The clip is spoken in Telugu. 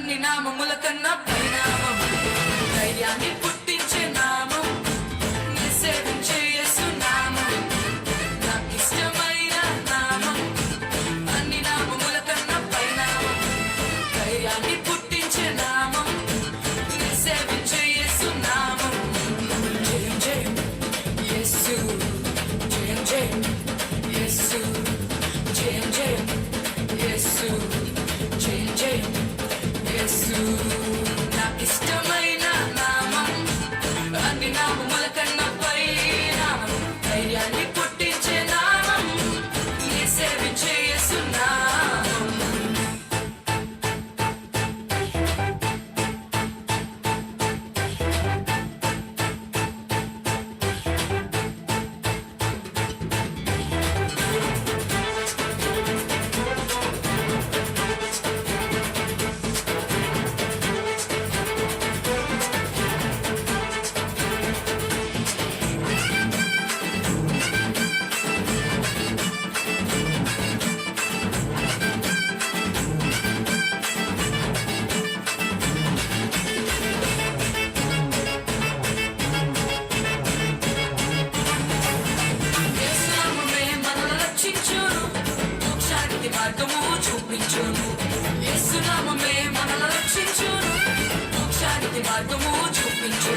అన్ని నామముల కన్నా పరిణామం ధైర్యాన్ని పుట్టించే నామం నీ సేవించే యేసు నామం నాకు ఇష్టమైన నామం అన్ని నామముల కన్నా పరిణామం ధైర్యాన్ని పుట్టించే నామం నీ సేవించే యేసు నామం జయం జయం యేసు జయం జయం యేసు జయం జయం యేసు జయం జయం యేసు నాకు ఇష్టమైన నామం అన్ని నామముల కన్నా పై నామం ధైర్యాన్ని పుట్టించే నామం నీ సేవించే యేసు నామం యేసునామమే మనల్ని రక్షించును మోక్షానికి మార్గము చూపించును యేసునామమే మనల్ని రక్షించును మోక్షానికి మార్గము చూపించును